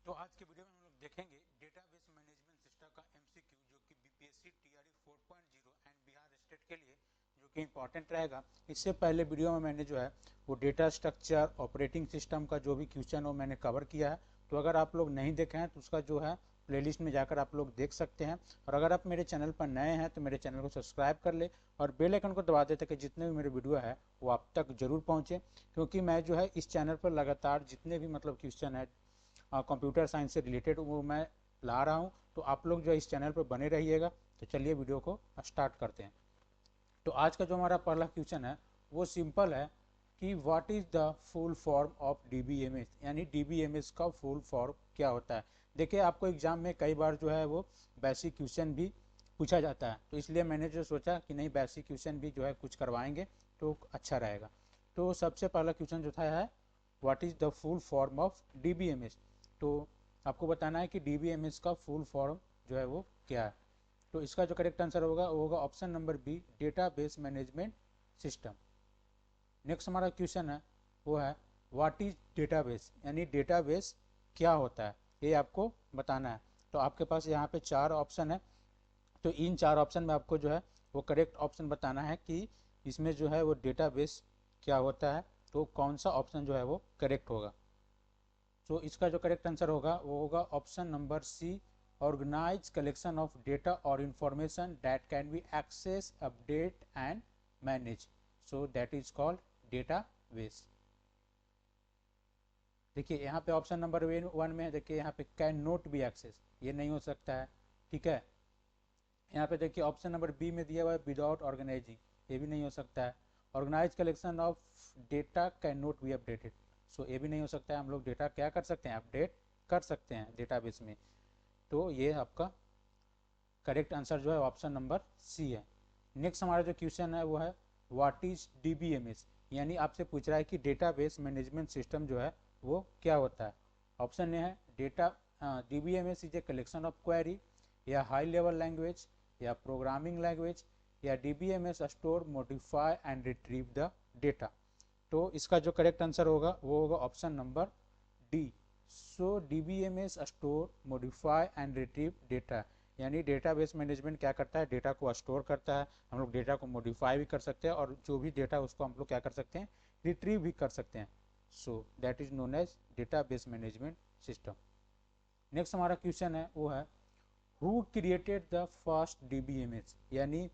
तो आज के वीडियो में हम लोग देखेंगे डेटाबेस मैनेजमेंट सिस्टम का एमसीक्यू जो कि BPSC TRE 4.0 and Bihar state के लिए जो कि इंपॉर्टेंट रहेगा। इससे पहले वीडियो में मैंने जो है वो डेटा स्ट्रक्चर ऑपरेटिंग सिस्टम का जो भी क्वेश्चन वो मैंने कवर किया है। तो अगर आप लोग नहीं देखे हैं तो उसका जो है प्लेलिस्ट में जाकर आप लोग देख सकते हैं। और अगर आप मेरे चैनल पर नए हैं तो मेरे चैनल को सब्सक्राइब कर ले और बेल आइकन को दबा दे ताकि जितने भी मेरे वीडियो है वो आप तक जरूर पहुँचे, क्योंकि मैं जो है इस चैनल पर लगातार जितने भी मतलब क्वेश्चन है कंप्यूटर साइंस से रिलेटेड वो मैं ला रहा हूँ। तो आप लोग जो इस चैनल पर बने रहिएगा। तो चलिए वीडियो को स्टार्ट करते हैं। तो आज का जो हमारा पहला क्वेश्चन है वो सिंपल है कि what is the full form of DBMS, यानी डीबीएमएस का फुल फॉर्म क्या होता है। देखिए आपको एग्जाम में कई बार जो है वो बेसिक क्वेश्चन भी पूछा जाता है, तो इसलिए मैंने जो सोचा कि नहीं बेसिक क्वेश्चन भी जो है कुछ करवाएंगे तो अच्छा रहेगा। तो सबसे पहला क्वेश्चन जो था है what is the full form of DBMS. तो आपको बताना है कि डीबीएमएस का फुल फॉर्म जो है वो क्या है। तो इसका जो करेक्ट आंसर होगा वो होगा option number B, database management system. Next हमारा क्वेश्चन है वो है व्हाट इज डेटाबेस, यानी डेटाबेस क्या होता है, ये आपको बताना है। तो आपके पास यहाँ पे चार ऑप्शन है। तो इन चार ऑप्शन में आपको जो है वो करेक्ट ऑप्शन बताना है कि इसमें जो है वो डेटाबेस क्या होता है, तो कौन सा ऑप्शन जो है वो करेक्ट होगा। तो इसका जो करेक्ट आंसर होगा वो होगा option number C, organize collection of data और information that can be access update and manage, so that is called database. देखिए यहाँ पे ऑप्शन नंबर वन में देखिए यहाँ पे कैन नोट बी एक्सेस, ये नहीं हो सकता है, ठीक है। यहाँ पे देखिए ऑप्शन नंबर बी में दिया हुआ है विदाउट ऑर्गेनाइजिंग, ये भी नहीं हो सकता है। Organize collection of data can not be updated, so ये भी नहीं हो सकता है। हम लोग डेटा क्या कर सकते हैं, अपडेट कर सकते हैं डेटाबेस में। तो ये आपका करेक्ट आंसर जो है ऑप्शन नंबर सी है। नेक्स्ट हमारा जो क्वेश्चन है वो है व्हाट इज डीबीएमएस, यानी आपसे पूछ रहा है कि डेटाबेस मैनेजमेंट सिस्टम जो है वो क्या होता है। ऑप्शन ए है data DBMS is a collection of query, या हाई लेवल लैंग्वेज, या प्रोग्रामिंग लैंग्वेज, या DBMS store modify and retrieve the data. तो इसका जो करेक्ट आंसर होगा वो होगा option number D. So DBMS store modify and retrieve data, यानी डेटाबेस मैनेजमेंट क्या करता है, डेटा को स्टोर करता है। हम लोग डेटा को मॉडिफाई भी कर सकते हैं और जो भी डेटा उसको हम लोग क्या कर सकते हैं, रिट्रीव भी कर सकते हैं। So that is known as database management system. Next हमारा क्वेश्चन है वो है who created the first DBMS, यानी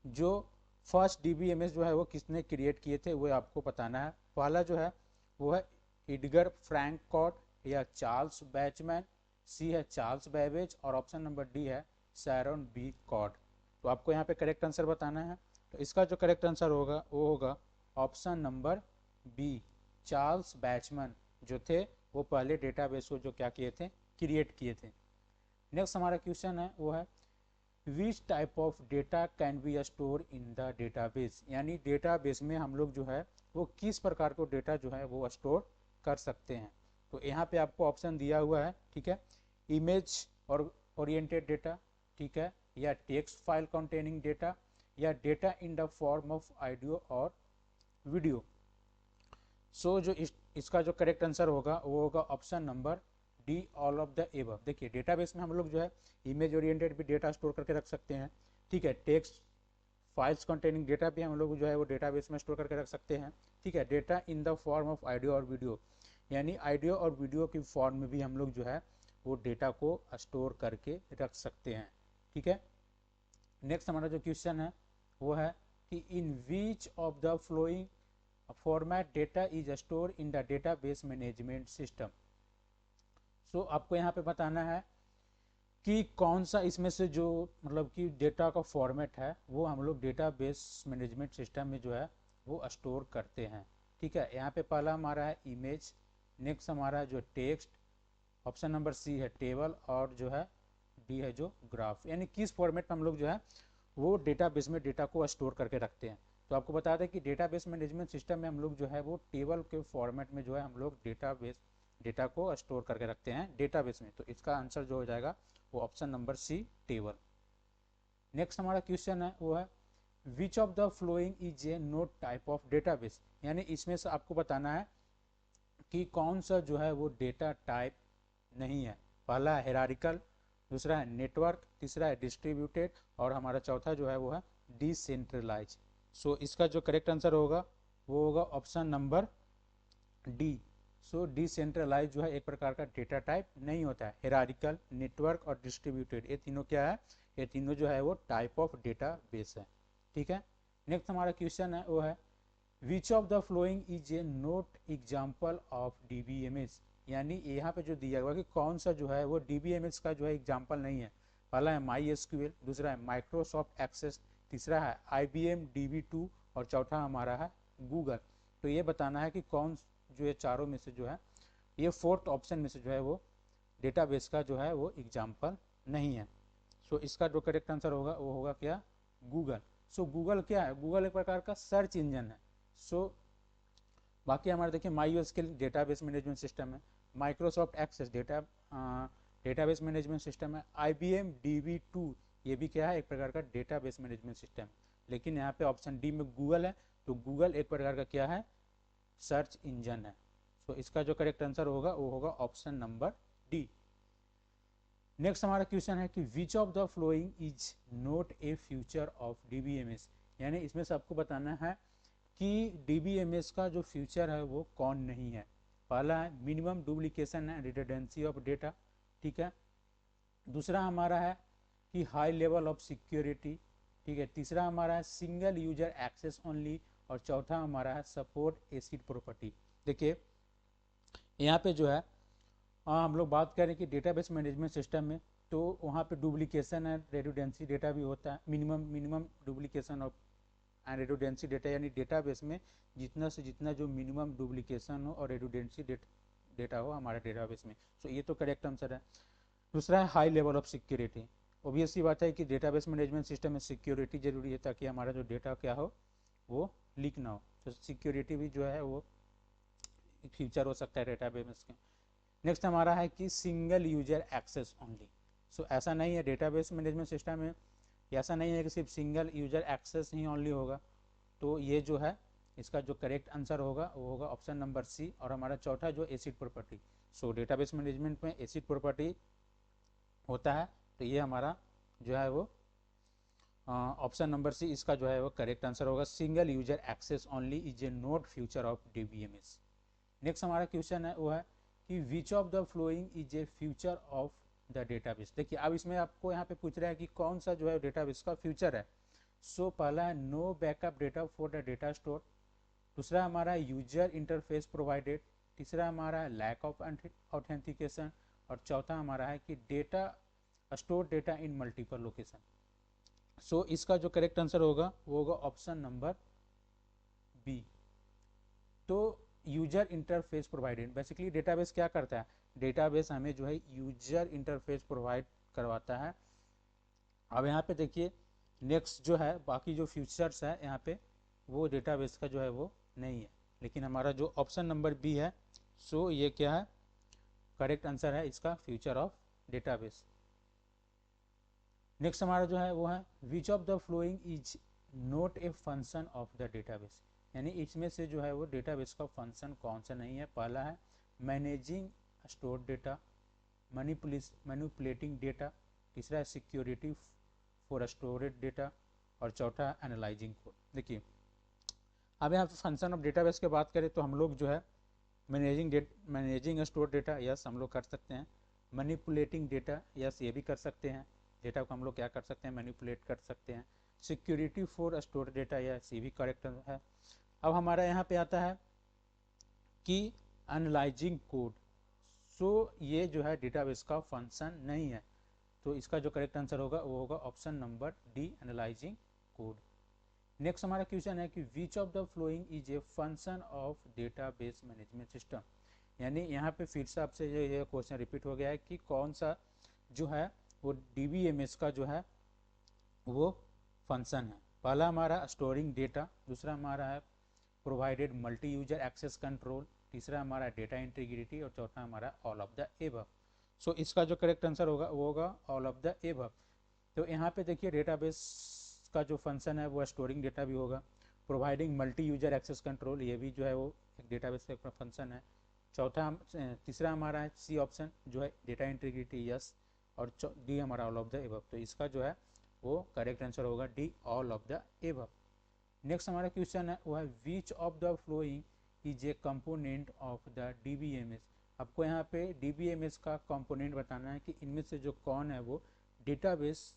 जो फर्स्ट डीबीएमएस जो है वो किसने क्रिएट किए थे वो आपको बताना है। पहला जो है वो है एडगर फ्रैंक कॉट, या चार्ल्स बैचमैन, सी है चार्ल्स बैबेज, और ऑप्शन नंबर डी है सैरन बी कॉट। तो आपको यहाँ पे करेक्ट आंसर बताना है। तो इसका जो करेक्ट आंसर होगा वो होगा ऑप्शन नंबर बी, चार्ल्स बैचमैन जो थे वो पहले डेटाबेस को जो क्या किए थे, क्रिएट किए थे। नेक्स्ट हमारा क्वेश्चन है वो है which type of data can be store in the database, यानी डेटाबेस में हम लोग जो है वो किस प्रकार को डेटा जो है वो स्टोर कर सकते हैं। तो यहाँ पे आपको ऑप्शन दिया हुआ है, ठीक है। इमेज और ओरिएंटेड डेटा, ठीक है, या टेक्स्ट फाइल कंटेनिंग डेटा, या data in the form of audio और वीडियो। सो जो इसका जो करेक्ट आंसर होगा वो होगा option number D, all of the above. देखिए डेटाबेस में हम लोग जो है इमेज ओरिएंटेड भी डेटा स्टोर करके रख सकते हैं, ठीक है। टेक्स्ट फाइल्स कंटेनिंग डेटा भी हम लोग जो है वो डेटाबेस में स्टोर करके रख सकते हैं, ठीक है। Data in the form of audio और वीडियो, यानी ऑडियो और वीडियो की फॉर्म में भी हम लोग जो है वो डेटा को स्टोर करके रख सकते हैं, ठीक है। नेक्स्ट हमारा जो क्वेश्चन है वो है कि in which of the following format data is store in the database management system. So आपको यहाँ पे बताना है कि कौन सा इसमें से जो मतलब कि डेटा का फॉर्मेट है वो हम लोग डेटाबेस मैनेजमेंट सिस्टम में जो है वो स्टोर करते हैं, ठीक है। यहाँ पे पहला हमारा है इमेज, नेक्स्ट हमारा जो टेक्स्ट, ऑप्शन नंबर सी है टेबल, और जो है डी है जो ग्राफ, यानी किस फॉर्मेट में हम लोग जो है वो डेटाबेस में डेटा को स्टोर करके रखते हैं। तो आपको बता दें कि डेटाबेस मैनेजमेंट सिस्टम में हम लोग जो है वो टेबल के फॉर्मेट में जो है हम लोग डेटा को स्टोर करके रखते हैं डेटाबेस में। तो इसका आंसर जो हो जाएगा वो option number C, table. Next हमारा क्वेश्चन है वो है which of the following is a not type of database, यानी इसमें से आपको बताना है कि कौन सा जो है वो डेटा टाइप नहीं है। पहला है हेरारिकल, दूसरा है नेटवर्क, तीसरा है डिस्ट्रीब्यूटेड और हमारा चौथा जो है वो है डिसेंट्रलाइज। सो इसका जो करेक्ट आंसर होगा वो होगा ऑप्शन नंबर डी। सो डिसेंट्रलाइज जो है एक प्रकार का डेटा टाइप नहीं होता है। हेरारिकल, नेटवर्क और डिस्ट्रीब्यूटेड ये तीनों क्या है, ये तीनों जो है वो टाइप ऑफ डेटा बेस है। ठीक है, नेक्स्ट हमारा क्वेश्चन है वो है which of the following is a note example of DBMS. यानी यहाँ पे जो दिया हुआ कि कौन सा जो है वो डीबीएमएस का जो है एग्जाम्पल नहीं है। पहला है माई एसक्यूएल, दूसरा है माइक्रोसॉफ्ट एक्सेस, तीसरा है IBM DB2 और चौथा हमारा है गूगल। तो ये बताना है कि कौन जो ये चारों में से जो है ये फोर्थ ऑप्शन में से जो है वो डेटाबेस का जो है वो एग्जाम्पल नहीं है। सो इसका जो करेक्ट आंसर होगा वो होगा क्या, गूगल। सो गूगल क्या है, गूगल एक प्रकार का सर्च इंजन है। सो बाकी हमारे देखिए MySQL डेटाबेस मैनेजमेंट सिस्टम है, Microsoft Access database management system है, IBM DB2 ये भी क्या है एक प्रकार का डेटाबेस मैनेजमेंट सिस्टम है। लेकिन यहाँ पे ऑप्शन डी में गूगल है, तो गूगल एक प्रकार का क्या है, सर्च इंजन है। सो इसका जो करेक्ट आंसर होगा वो होगा ऑप्शन नंबर डी। नेक्स्ट हमारा क्वेश्चन है कि which of the following is not a feature of DBMS. यानी इसमें से आपको बताना है कि डीबीएमएस का जो फ्यूचर है वो कौन नहीं है। पहला है minimum duplication and redundancy of data, ठीक है। दूसरा हमारा है कि हाई लेवल ऑफ सिक्योरिटी, ठीक है। तीसरा हमारा है सिंगल यूजर एक्सेस ओनली और चौथा हमारा है सपोर्ट एसिड प्रॉपर्टी। देखिए यहाँ पे जो है हम लोग बात करें कि डेटाबेस मैनेजमेंट सिस्टम में तो वहाँ पे डुप्लीकेशन एंड रेडुडेंसी डेटा भी होता है। Minimum duplication of and redundancy data, यानी डेटाबेस में जितना से जितना जो मिनिमम डुप्लीकेशन हो और रेडुडेंसी डेटा हो हमारे डेटाबेस में। सो ये तो करेक्ट आंसर है। दूसरा है high level of security. Obvious सी बात है कि डेटाबेस मैनेजमेंट सिस्टम में सिक्योरिटी जरूरी है ताकि हमारा जो डेटा क्या हो वो लीक ना हो। तो सिक्योरिटी भी जो है वो फ्यूचर हो सकता है डेटाबेस के। नेक्स्ट हमारा है कि सिंगल यूजर एक्सेस ओनली। सो ऐसा नहीं है डेटाबेस मैनेजमेंट सिस्टम में, ऐसा नहीं है कि सिर्फ सिंगल यूजर एक्सेस ही ओनली होगा। तो ये जो है इसका जो करेक्ट आंसर होगा वो होगा ऑप्शन नंबर सी। और हमारा चौथा जो एसिड प्रॉपर्टी, सो डेटाबेस मैनेजमेंट में एसिड प्रॉपर्टी होता है। तो ये हमारा जो है वो ऑप्शन नंबर सी इसका जो है वो करेक्ट आंसर होगा। Single user access only is a not feature of DBMS. Next हमारा क्वेश्चन है वो है कि which of the following is a feature of the database. देखिए अब इसमें आपको यहाँ पे पूछ रहा है कि कौन सा जो है डेटाबेस का फ्यूचर है। सो पहला है no backup data for the data store, दूसरा हमारा यूजर इंटरफेस प्रोवाइडेड, तीसरा हमारा है लैक ऑफ ऑथेंटिकेशन और चौथा हमारा है कि data store data in multiple location. So इसका जो करेक्ट आंसर होगा वो होगा ऑप्शन नंबर बी। तो user interface provided, basically database क्या करता है, डेटाबेस हमें जो है यूजर इंटरफेस प्रोवाइड करवाता है। अब यहाँ पे देखिए नेक्स्ट जो है बाकी जो फीचर्स है यहाँ पे वो डेटाबेस का जो है वो नहीं है, लेकिन हमारा जो ऑप्शन नंबर बी है सो ये क्या है करेक्ट आंसर है इसका फ्यूचर ऑफ डेटाबेस। नेक्स्ट हमारा जो है वो है which of the following is not a function of the database. यानी इसमें से जो है वो डेटाबेस का फंक्शन कौन सा नहीं है। पहला है managing store data, manipulating data, तीसरा है सिक्योरिटी फॉर स्टोरेज डेटा और चौथा है एनालाइजिंग कोड। देखिए अब यहाँ पे फंक्शन ऑफ डेटाबेस की बात करें तो हम लोग जो है मैनेजिंग स्टोर डेटा यस हम लोग कर सकते हैं, मैनिपुलेटिंग डेटा यस ये भी कर सकते हैं, डेटा को हम लोग क्या कर सकते हैं मैनिपुलेट कर सकते हैं, security for store data yes ये भी करेक्ट है। अब हमारा यहाँ पे आता है कि एनालाइजिंग कोड, सो ये जो है डेटाबेस का फंक्शन नहीं है। तो इसका जो करेक्ट आंसर होगा वो होगा option number D analysing code. Next हमारा क्वेश्चन है कि which of the following is a function of database management system. यानी यहाँ पे फिर से आपसे ये क्वेश्चन रिपीट हो गया है कि कौन सा जो है वो डीबीएमएस का जो है वो फंक्शन है। पहला हमारा स्टोरिंग डेटा, दूसरा हमारा है provided multi user access control, तीसरा हमारा डेटा इंटीग्रिटी और चौथा हमारा all of the above. So इसका जो करेक्ट आंसर होगा वो होगा ऑल ऑफ द एबव। तो यहाँ पे देखिए डेटाबेस का जो फंक्शन है वो स्टोरिंग डेटा भी होगा, providing multi user access control ये भी जो है वो एक डेटाबेस का फंक्शन है, तीसरा हमारा है सी ऑप्शन जो है डेटा इंटीग्रिटी यस, और डी हमारा ऑल ऑफ द एबव। तो इसका जो है वो करेक्ट आंसर होगा D all of the above. Next हमारा क्वेश्चन है वो है which of the following is A component of the DBMS. आपको यहाँ पे डीबीएमएस का कंपोनेंट बताना है कि इनमें से जो कौन है वो डेटाबेस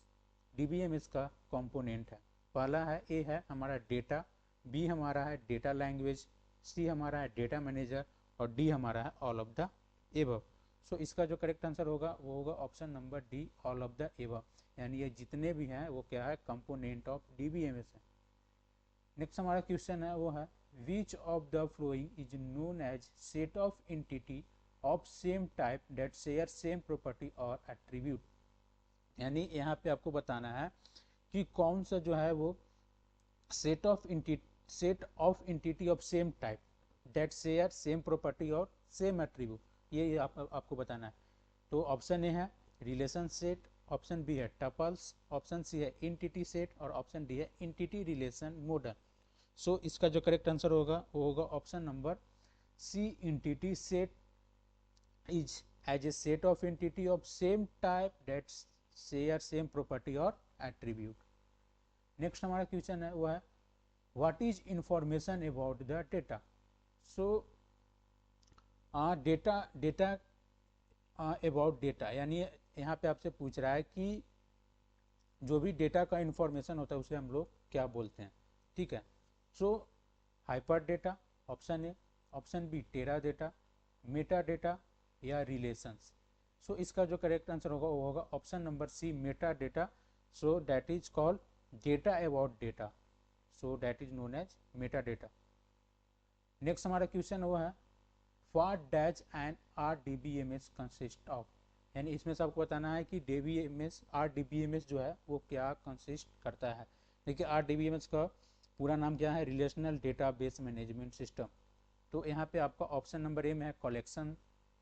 डीबीएमएस का कंपोनेंट है। पहला है ए है हमारा डेटा, बी हमारा है डेटा लैंग्वेज, सी हमारा है डेटा मैनेजर, और डी हमारा है all of the above. So इसका जो करेक्ट आंसर होगा वो होगा option number D all of the above, यानी ये जितने भी हैं वो क्या है कंपोनेंट ऑफ डीबीएमएस है। नेक्स्ट हमारा क्वेश्चन है वो है which of the following is known as set of entity of same type that share same property और एट्रीब्यूट। यानी यहाँ पे आपको बताना है कि कौन सा जो है वो set of entity of same type that share same property और सेम एट्रीब्यूट, ये आपको बताना है। तो ऑप्शन ए है रिलेशन सेट, ऑप्शन बी है टपल्स, ऑप्शन सी है एंटिटी सेट, और ऑप्शन डी है एंटिटी रिलेशन मॉडल। सो इसका जो करेक्ट आंसर होगा वो होगा option number C, entity set is as a set of entity of same type that share same property or attribute। Next हमारा question है वो है what is information about the data. So data about data, यानी यहाँ पे आपसे पूछ रहा है कि जो भी डेटा का इंफॉर्मेशन होता है उसे हम लोग क्या बोलते हैं, ठीक है। So hyper data option A, option B tera data, meta data या रिलेशंस। सो इसका जो करेक्ट आंसर होगा वो होगा option number C meta data. So that is called data about data, so that is known as meta data. Next हमारा question वो है what does and RDBMS consist of. यानी इसमें से आपको बताना है कि RDBMS जो है वो क्या कंसिस्ट करता है। देखिए RDBMS का पूरा नाम क्या है, रिलेशनल डेटाबेस मैनेजमेंट सिस्टम। तो यहाँ पे आपका ऑप्शन नंबर ए में है collection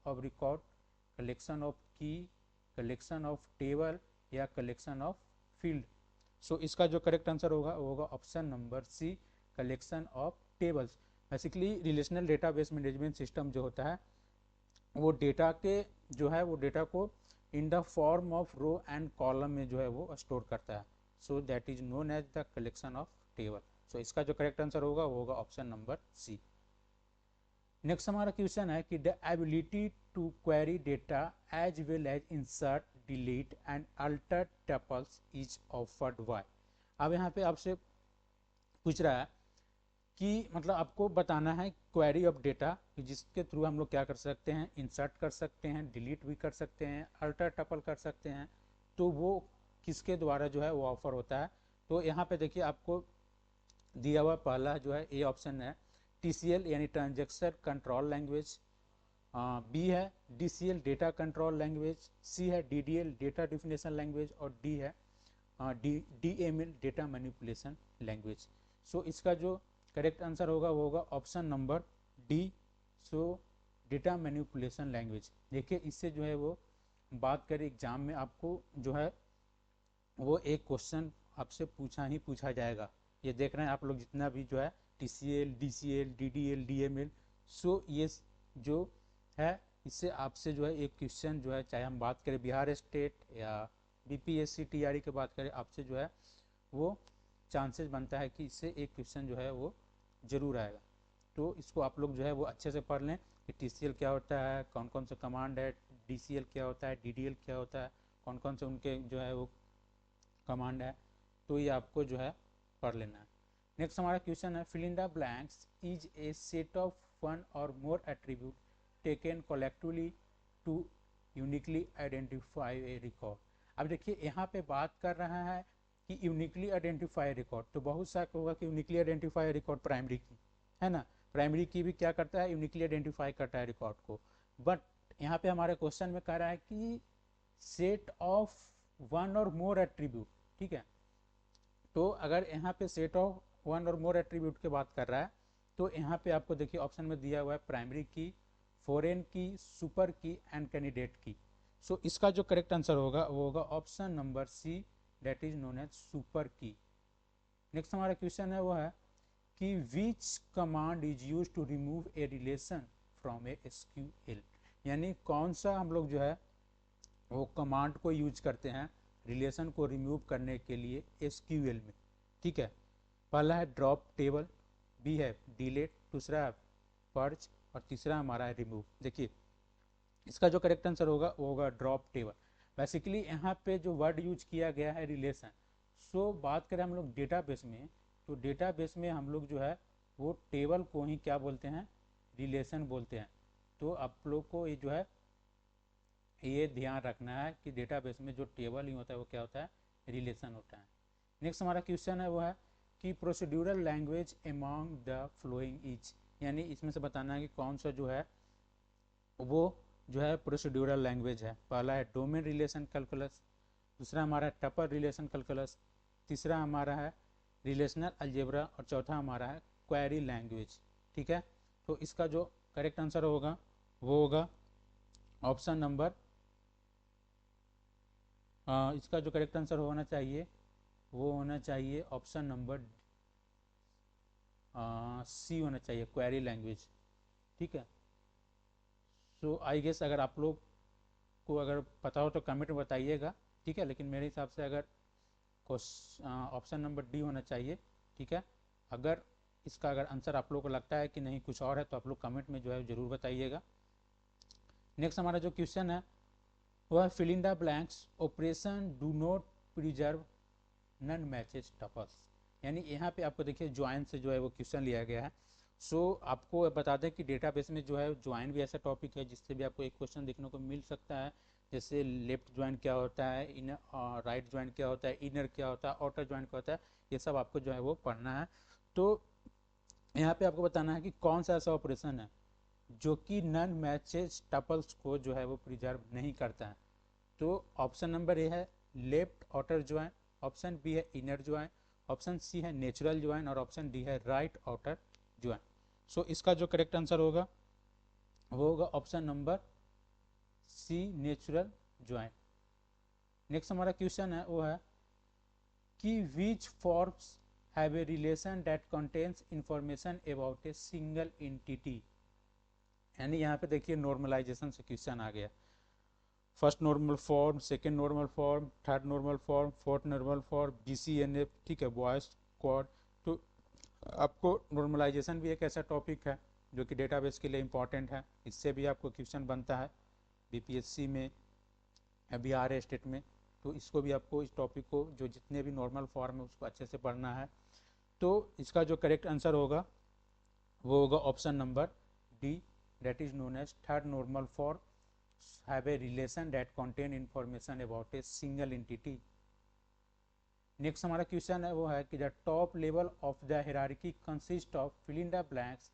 of record, collection of key, collection of table या कलेक्शन ऑफ फील्ड। सो इसका जो करेक्ट आंसर होगा वो होगा option number C collection of tables. Basically relational database management system जो होता है वो डेटा के जो है वो डेटा को in the form of row and column में जो है वो स्टोर करता है। So that is known as the collection of table. So इसका जो करेक्ट आंसर होगा वो होगा ऑप्शन नंबर सी। नेक्स्ट हमारा क्वेश्चन है कि the ability to query data as well as insert, delete and alter tuples is offered by. अब यहाँ पे आपसे पूछ रहा है कि मतलब आपको बताना है क्वेरी ऑफ डेटा जिसके थ्रू हम लोग क्या कर सकते हैं, इंसर्ट कर सकते हैं, डिलीट भी कर सकते हैं, अल्टर टपल कर सकते हैं। तो वो किसके द्वारा जो है वो ऑफर होता है। तो यहाँ पे देखिए आपको दिया हुआ पहला जो है ए ऑप्शन है TCL यानी ट्रांजेक्शन कंट्रोल लैंग्वेज, बी है DCL डेटा कंट्रोल लैंग्वेज, सी है DDL डेटा डिफिनेशन लैंग्वेज, और डी है DML डेटा मैनिपुलेशन लैंग्वेज। सो इसका जो करेक्ट आंसर होगा वो होगा ऑप्शन नंबर डी, सो डेटा मैनिपुलेशन लैंग्वेज। देखिए इससे जो है वो बात करें एग्जाम में आपको जो है वो एक क्वेश्चन आपसे पूछा जाएगा। ये देख रहे हैं आप लोग जितना भी जो है TCL, DCL, DDL, DML, सो ये जो है इससे आपसे जो है एक क्वेश्चन जो है, चाहे हम बात करें बिहार स्टेट या BPSC TRE की बात करें, आपसे जो है वो चांसेस बनता है कि इससे एक क्वेश्चन जो है वो जरूर आएगा। तो इसको आप लोग जो है वो अच्छे से पढ़ लें कि TCL क्या होता है, कौन कौन से कमांड है, DCL क्या होता है, DDL क्या होता है, कौन कौन से उनके जो है वो कमांड है। तो ये आपको जो है पढ़ लेना है। नेक्स्ट हमारा क्वेश्चन है fill in the blanks is a set of one or more attribute taken collectively to uniquely identify a record. अब देखिए यहाँ पे बात कर रहा है कि यूनिकली आइडेंटिफाई रिकॉर्ड, तो बहुत सा होगा कि यूनिकली आइडेंटिफाई रिकॉर्ड प्राइमरी की है ना, प्राइमरी की भी क्या करता है, यूनिकली आइडेंटिफाई करता है रिकॉर्ड को। बट यहाँ पे हमारे क्वेश्चन में कह रहा है कि set of one or more attribute, ठीक है। तो अगर यहाँ पे set of one or more attribute की बात कर रहा है तो यहाँ पे आपको देखिए ऑप्शन में दिया हुआ है प्राइमरी की, फॉरेन की, सुपर की एंड कैंडिडेट की। सो इसका जो करेक्ट आंसर होगा वो होगा option number C, that is known as super key. Next हमारा क्वेश्चन है वो है कि which command is use to remove a relation from a SQL, यानी कौन सा हम लोग जो है वो कमांड को यूज करते हैं रिलेशन को रिमूव करने के लिए SQL में। ठीक है, पहला है ड्रॉप टेबल, बी है डिलीट, दूसरा है पर्च और तीसरा हमारा है रिमूव। देखिए इसका जो करेक्ट आंसर होगा वो होगा ड्रॉप टेबल। बेसिकली यहाँ पे जो वर्ड यूज किया गया है रिलेशन। सो बात करें हम लोग डेटाबेस में, तो डेटाबेस में हम लोग जो है वो टेबल को ही क्या बोलते हैं, रिलेशन बोलते हैं। तो आप लोग को ये जो है ये ध्यान रखना है कि डेटाबेस में जो टेबल ही होता है वो क्या होता है, रिलेशन होता है। नेक्स्ट हमारा क्वेश्चन है वो है कि procedural language among the following is, यानी इसमें से बताना है कि कौन सा जो है वो जो है प्रोसीड्यूरल लैंग्वेज है। पहला है डोमेन रिलेशन कैलकुलस, दूसरा हमारा है टपल रिलेशन कैलकुलस, तीसरा हमारा है रिलेशनल अलजेब्रा और चौथा हमारा है क्वेरी लैंग्वेज। ठीक है, तो इसका जो करेक्ट आंसर होगा वो होगा ऑप्शन नंबर, इसका जो करेक्ट आंसर होना चाहिए वो होना चाहिए ऑप्शन नंबर सी होना चाहिए, क्वेरी लैंग्वेज। ठीक है, सो आई गेस अगर आप लोग को अगर पता हो तो कमेंट में बताइएगा। ठीक है, लेकिन मेरे हिसाब से अगर ऑप्शन नंबर डी होना चाहिए। ठीक है, अगर इसका अगर आंसर आप लोग को लगता है कि नहीं कुछ और है तो आप लोग कमेंट में जो है ज़रूर बताइएगा। नेक्स्ट हमारा जो क्वेश्चन है वह है fill in the blanks operation do not preserve non matches tuples, यानी यहाँ पे आपको देखिए ज्वाइन से जो है वो क्वेश्चन लिया गया है। सो आपको बता दें कि डेटाबेस में जो है ज्वाइन भी ऐसा टॉपिक है जिससे भी आपको एक क्वेश्चन देखने को मिल सकता है। जैसे लेफ्ट ज्वाइन क्या होता है, इन राइट ज्वाइन क्या होता है, इनर क्या होता है, आउटर ज्वाइन क्या होता है, ये सब आपको जो है वो पढ़ना है। तो यहाँ पे आपको बताना है कि कौन सा ऐसा ऑपरेशन है जो कि नन मैचेस टपल्स को जो है वो प्रिजर्व नहीं करता है। तो ऑप्शन नंबर ए है left outer join, option B है इनर ज्वाइन, ऑप्शन सी है नेचुरल ज्वाइन और ऑप्शन डी है राइट आउटर ज्वाइन। सो इसका जो करेक्ट आंसर होगा वो होगा option number C natural join. Next हमारा क्वेश्चन है वो है कि which forms have a relation that contains information about a single entity, यानी यहाँ पे देखिए नॉर्मलाइजेशन से क्वेश्चन आ गया। First normal form, second normal form, third normal form, fourth normal form, BCNF। ठीक है, बॉयज स्क्वाड। तो आपको नॉर्मलाइजेशन भी एक ऐसा टॉपिक है जो कि डेटाबेस के लिए इंपॉर्टेंट है, इससे भी आपको क्वेश्चन बनता है BPSC में या बिहार स्टेट में। तो इसको भी आपको इस टॉपिक को जो जितने भी नॉर्मल फॉर्म है उसको अच्छे से पढ़ना है। तो इसका जो करेक्ट आंसर होगा वो होगा option number D, that is known as third normal form have a relation that contain information about a single entity। Next हमारा क्वेश्चन है वो है कि the top level of the hierarchy consist of fill in the blanks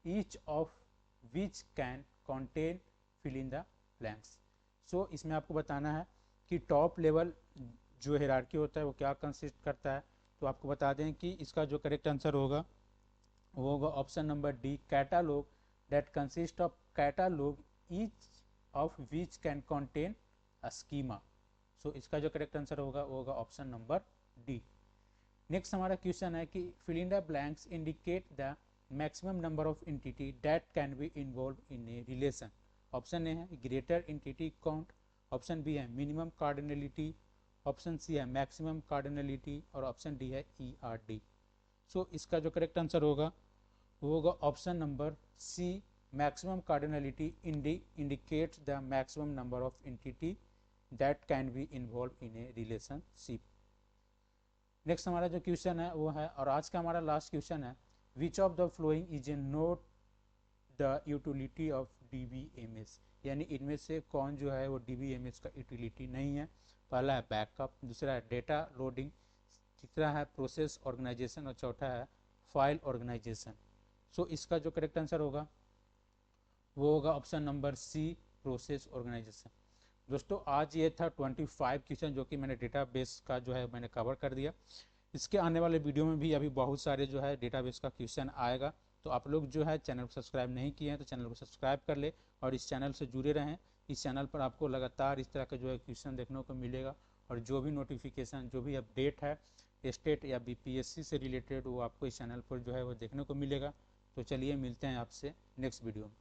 each of which can contain fill in the blanks. So इसमें आपको बताना है कि टॉप लेवल जो हायरार्की होता है वो क्या कंसिस्ट करता है। तो आपको बता दें कि इसका जो करेक्ट आंसर होगा वो होगा option number D, catalog that consist of catalog each of which can contain a schema. So इसका जो करेक्ट आंसर होगा वो होगा ऑप्शन नंबर डी। नेक्स्ट हमारा क्वेश्चन है कि fill in the blanks indicate the maximum number of entity that can be involve in a relation. Option A है greater entity count, option B है minimum cardinality, option C है maximum cardinality और option D है ERD। So इसका जो correct answer होगा वो होगा option number C, maximum cardinality indicates the maximum number of entity that can be involved in a relationship। Next हमारा जो क्वेश्चन है वो है और आज का हमारा लास्ट क्वेश्चन है which of the following is a note the utility of DBMS, यानी इनमें से कौन जो है वो DBMS का यूटिलिटी नहीं है। पहला है बैकअप, दूसरा है डेटा लोडिंग, तीसरा है प्रोसेस ऑर्गेनाइजेशन और चौथा है फाइल ऑर्गेनाइजेशन। सो इसका जो करेक्ट आंसर होगा वो होगा option number C, process organization. दोस्तों आज ये था 25 क्वेश्चन जो कि मैंने डेटाबेस का जो है मैंने कवर कर दिया। इसके आने वाले वीडियो में भी अभी बहुत सारे जो है डेटाबेस का क्वेश्चन आएगा। तो आप लोग जो है चैनल को सब्सक्राइब नहीं किए हैं तो चैनल को सब्सक्राइब कर ले और इस चैनल से जुड़े रहें। इस चैनल पर आपको लगातार इस तरह का जो है क्वेश्चन देखने को मिलेगा और जो भी नोटिफिकेशन जो भी अपडेट है स्टेट या BPSC से रिलेटेड वो आपको इस चैनल पर जो है वो देखने को मिलेगा। तो चलिए मिलते हैं आपसे नेक्स्ट वीडियो में।